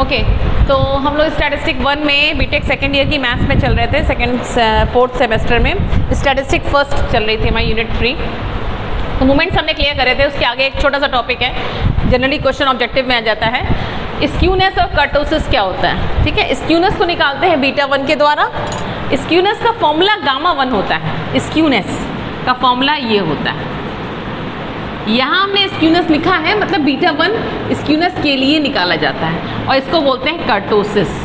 Okay, तो हम लोग स्टैटिस्टिक 1 में बीटेक सेकेंड ईयर की मैथ्स में चल रहे थे। फोर्थ सेमेस्टर में स्टैटिस्टिक फर्स्ट चल रही थी हमारी यूनिट 3। तो मोमेंट्स हमने क्लियर करे थे। उसके आगे एक छोटा सा टॉपिक है, जनरली क्वेश्चन ऑब्जेक्टिव में आ जाता है, स्क्यूनेस और कर्टोसिस क्या होता है। ठीक है, स्क्यूनेस को निकालते हैं बीटा 1 के द्वारा। स्क्यूनेस का फॉर्मूला गामा 1 होता है। स्क्यूनेस का फॉर्मूला ये होता है, यहाँ हमने स्क्यूनेस लिखा है, मतलब बीटा 1 स्क्यूनेस के लिए निकाला जाता है और इसको बोलते हैं कर्टोसिस।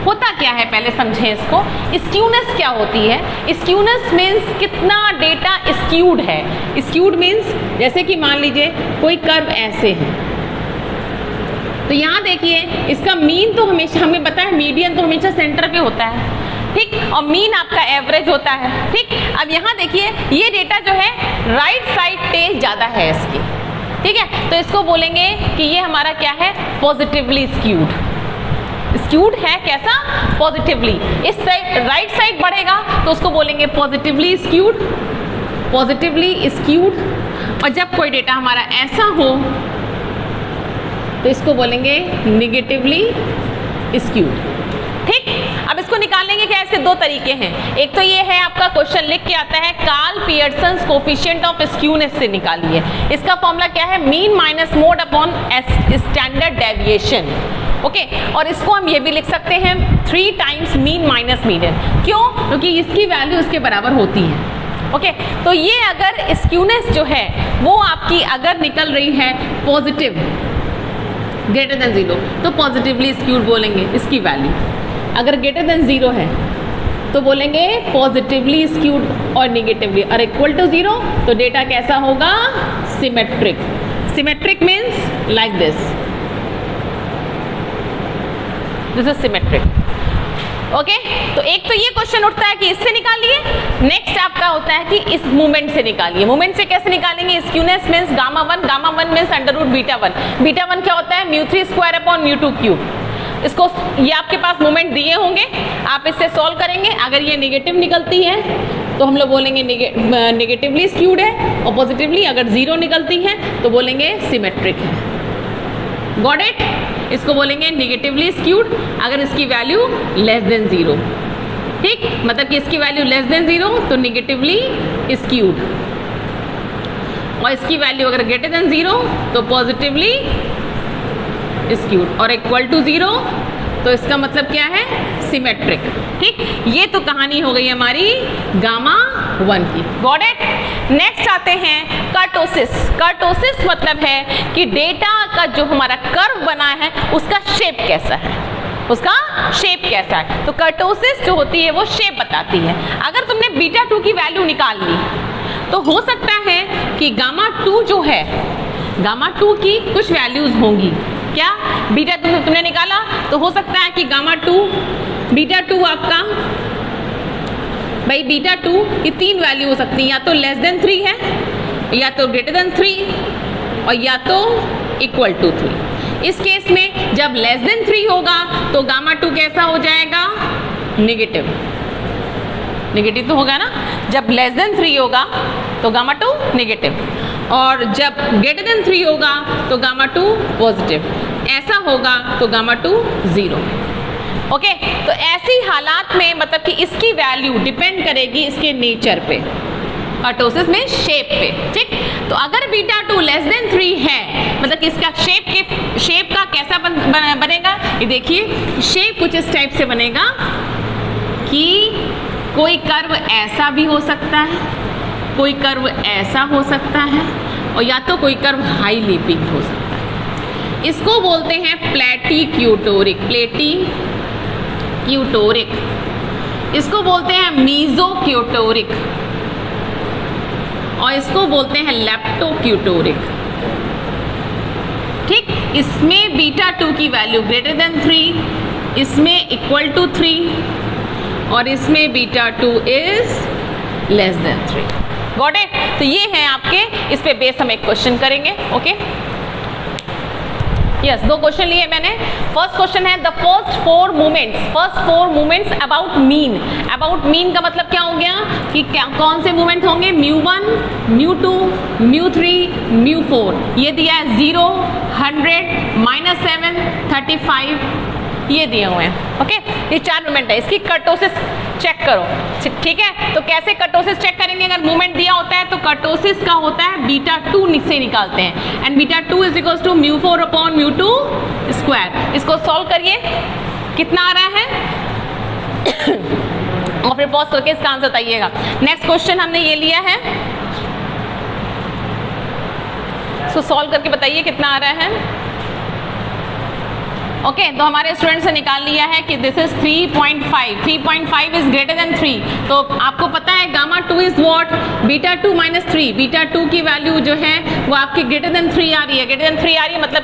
होता क्या है पहले समझें इसको। स्क्यूनेस क्या होती है? स्क्यूनेस मीन्स कितना डेटा स्क्यूड है। स्क्यूड मीन्स जैसे कि मान लीजिए कोई कर्व ऐसे है, तो यहाँ देखिए इसका मीन तो हमेशा हमें पता है, मीडियन तो हमेशा सेंटर पे होता है, ठीक, और मीन आपका एवरेज होता है, ठीक। अब यहाँ देखिए ये डेटा जो है राइट साइड टेल ज़्यादा है इसकी, ठीक है, तो इसको बोलेंगे कि ये हमारा क्या है, पॉजिटिवली स्क्यूड। स्क्यूड है कैसा? पॉजिटिवली। इस साइड राइट साइड बढ़ेगा तो उसको बोलेंगे पॉजिटिवली स्क्यूड, पॉजिटिवली स्क्यूड। और जब कोई डेटा हमारा ऐसा हो तो इसको बोलेंगे निगेटिवली स्क्यूड, ठीक। अब इसको निकालेंगे क्या? इसके दो तरीके हैं। एक तो ये है आपका क्वेश्चन लिख के आता है Karl Pearson's coefficient of skewness से निकालिए। इसका फॉर्मूला क्या है? Mean minus mode upon standard deviation. Okay, और इसको हम ये भी लिख सकते हैं 3 टाइम्स मीन माइनस मीडियन। क्यों? क्योंकि इसकी वैल्यू इसके बराबर होती है। ओके, तो ये अगर स्क्यूनेस जो है वो आपकी अगर निकल रही है पॉजिटिव ग्रेटर देन 0 तो पॉजिटिवली स्क्यूड बोलेंगे इसकी वैल्यू। अगर ग्रेटर देन 0 है तो बोलेंगे पॉजिटिवली स्क्यूड, और निगेटिवली और इक्वल टू 0 तो डेटा कैसा होगा? Symmetric. Symmetric means like this is symmetric. Okay, तो एक तो ये क्वेश्चन उठता है कि इससे निकालिए। नेक्स्ट आपका होता है कि इस मूवमेंट से निकालिए। मूवमेंट से कैसे निकालेंगे? Skewness means gamma 1 means under root beta 1। Beta 1 क्या होता है? μ3 स्क्वायर अपॉन μ2 क्यूब। इसको ये आपके पास मूवमेंट दिए होंगे, आप इससे सॉल्व करेंगे। अगर ये नेगेटिव निकलती है तो हम लोग बोलेंगे नेगेटिवली स्क्यूड है, और पॉजिटिवली अगर 0 निकलती है तो बोलेंगे सिमेट्रिक है। Got it? इसको बोलेंगे नेगेटिवली स्क्यूड अगर इसकी वैल्यू लेस देन 0, ठीक, मतलब कि इसकी वैल्यू लेस देन 0 तो नेगेटिवली स्क्यूड, और इसकी वैल्यू अगर ग्रेटर देन 0 तो पॉजिटिवली स्क्यूड, और इक्वल टू 0 तो इसका मतलब क्या है? सिमेट्रिक, ठीक। ये तो कहानी हो गई हमारी गामा 1 की। Got it? नेक्स्ट आते हैं कर्टोसिस। कर्टोसिस मतलब है कि डेटा का जो हमारा कर्व बना है उसका शेप कैसा है, उसका शेप कैसा है। तो कर्टोसिस जो होती है वो शेप बताती है। अगर तुमने बीटा 2 की वैल्यू निकाल ली तो हो सकता है कि गामा 2 जो है, गामा 2 की कुछ वैल्यूज होंगी। क्या? बीटा 2 तुमने निकाला तो हो सकता है कि गामा 2 बीटा 2 आपका, भाई बीटा 2 की 3 वैल्यू हो सकती है, या तो लेस देन 3 है, या तो ग्रेटर देन 3, और या तो इक्वल टू 3। इस केस में जब लेस देन 3 होगा तो गामा 2 कैसा हो जाएगा? नेगेटिव। नेगेटिव तो होगा ना। जब लेस देन 3 होगा तो गामा 2 नेगेटिव, और जब ग्रेटर देन 3 होगा तो गामा 2 पॉजिटिव, ऐसा होगा तो गामा 2 0। ओके, तो ऐसी हालात में मतलब कि इसकी वैल्यू डिपेंड करेगी इसके नेचर पे, कर्टोसिस में शेप पे, ठीक। तो अगर बीटा 2 लेस देन 3 है मतलब कि इसका शेप का कैसा बनेगा? ये देखिए शेप कुछ इस टाइप से बनेगा कि कोई कर्व ऐसा भी हो सकता है, कोई कर्व ऐसा हो सकता है, और या तो कोई कर्व हाईली पिक्ड हो सकता है। इसको बोलते हैं प्लेटिक्यूटोरिक। प्लेटिक्यूटोरिक। इसको बोलते हैं मीजोक्यूटोरिक, और इसको बोलते हैं लेप्टोक्यूटोरिक, ठीक। इसमें बीटा 2 की वैल्यू ग्रेटर देन 3, इसमें इक्वल टू 3, और इसमें beta 2 is less than 3। Got it? तो ये है आपके, इस पे बेस हम एक क्वेश्चन करेंगे। ओके, यस, दो क्वेश्चन लिए मैंने। फर्स्ट क्वेश्चन है the first four movements about mean. About mean का मतलब क्या हो गया कि क्या कौन से मूवमेंट होंगे, μ1, μ2, μ3, μ4। ये दिया है 0, 100, -7, 35, ये दिए हुए हैं। ओके, ये 4 मूवमेंट है। इसकी कर्टोसिस चेक करो, ठीक है। तो कैसे कर्टोसिस चेक करेंगे, अगर मूवमेंट दिया होता है तो कर्टोसिस का होता है β2 से निकालते हैं, and β2 is equals to μ4/μ2 square. इसको सॉल्व करिए, कितना आ रहा है और फिर पॉज करके इसका आंसर बताइएगा। नेक्स्ट क्वेश्चन हमने ये लिया है, इसको सॉल्व करके बताइए कितना आ रहा है। ओके, तो हमारे स्टूडेंट्स ने निकाल लिया है कि this is 3.5, 3.5 is greater than 3। तो आपको पता है γ2 इज व्हाट, β2 - 3। β2 की वैल्यू जो है वो आपकी ग्रेटर देन 3 आ रही है। ग्रेटर देन 3 आ रही है मतलब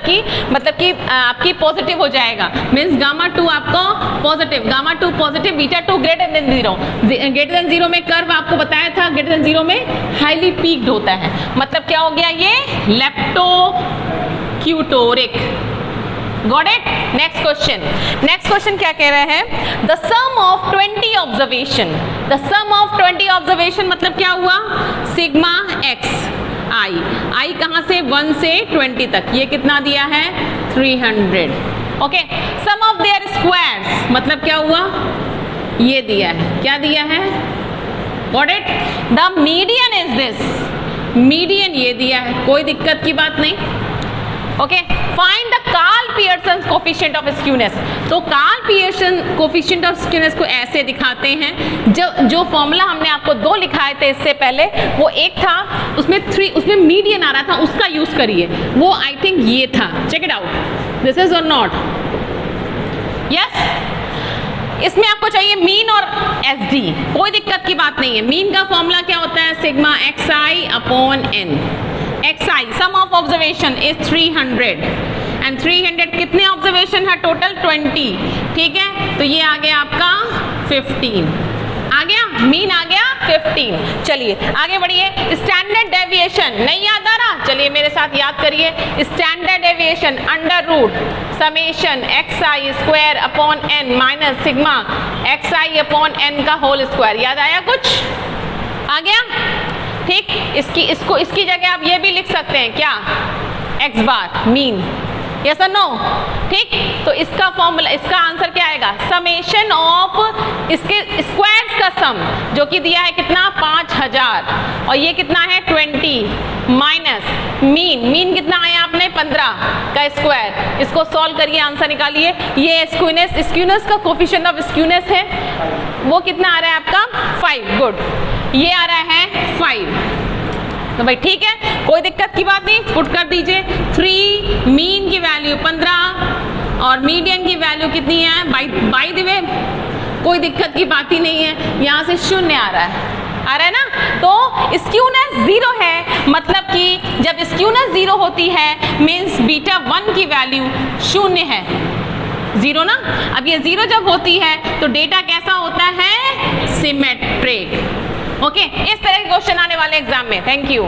कि आपकी पॉजिटिव हो जाएगा, मीन्स γ2 आपको positive, γ2 positive, β2 greater than 0। Greater than 0 में कर्व आपको बताया था, ग्रेटर देन 0 में हाईली पीक्ड होता है। मतलब क्या हो गया, ये लेप्टोक्यूटोरिक। Got it? Next question. Next question क्या कह रहा है, the sum of 20 observation, the sum of 20 observation मतलब क्या हुआ, सिग्मा x i कहाँ से 1 से 20 तक, ये कितना दिया है 300। Okay, sum of their squares मतलब क्या हुआ, ये दिया है, क्या दिया है, Got it? The median is this, median ये दिया है, कोई दिक्कत की बात नहीं। Okay, find the Karl Pearson coefficient of skewness. तो Karl Pearson coefficient of skewness को ऐसे दिखाते हैं, जो फॉर्मूला हमने आपको 2 लिखाए थे इससे पहले, वो एक था उसमें 3, उसमें मीडियन आ रहा था, उसका यूज करिए, वो आई थिंक ये था। Check it out, this is or not, yes. इसमें आपको चाहिए मीन और SD, कोई दिक्कत की बात नहीं है। मीन का फॉर्मूला क्या होता है, sigma xi/n। xi sum of observation is 300 and 300 कितने ऑब्जर्वेशन है टोटल 20, ठीक है। तो ये आ गया आपका 15, आ गया मीन, आ गया 15। चलिए आगे बढ़िए, स्टैंडर्ड डेविएशन नहीं याद आ रहा, चलिए मेरे साथ याद करिए। Standard deviation √summation xi² minus sigma xi/n का होल स्क्वायर। याद आया कुछ, आ गया, ठीक। इसकी जगह आप ये भी लिख सकते हैं, क्या, x बार मीन, यस और नो, ठीक। तो इसका फॉर्मूला, इसका आंसर क्या आएगा, समेशन ऑफ इसके स्क्वायर्स का सम, जो कि दिया है कितना 5000, और ये कितना है 20 माइनस मीन कितना आया आपने 15 का स्क्वायर। इसको सॉल्व करिए, आंसर निकालिए। ये स्क्यूनेस का कोफिशिएंट ऑफ स्क्यूनेस है, वो कितना आ रहा है आपका 5, गुड, ये आ रहा है 5। तो भाई ठीक है, कोई दिक्कत की बात नहीं, पुट कर दीजिए। 3 मीन की वैल्यू 15 और मीडियन की वैल्यू कितनी है, बाय द वे कोई दिक्कत की बात ही नहीं है, यहाँ से 0 आ रहा है ना। तो स्क्यूनेस 0 है, मतलब कि जब स्क्यूनेस 0 होती है मीन्स β1 की वैल्यू 0 है, 0 ना। अब ये 0 जब होती है तो डेटा कैसा होता है, सिमेट्रिक। ओके, इस तरह के क्वेश्चन आने वाले एग्जाम में। Thank you.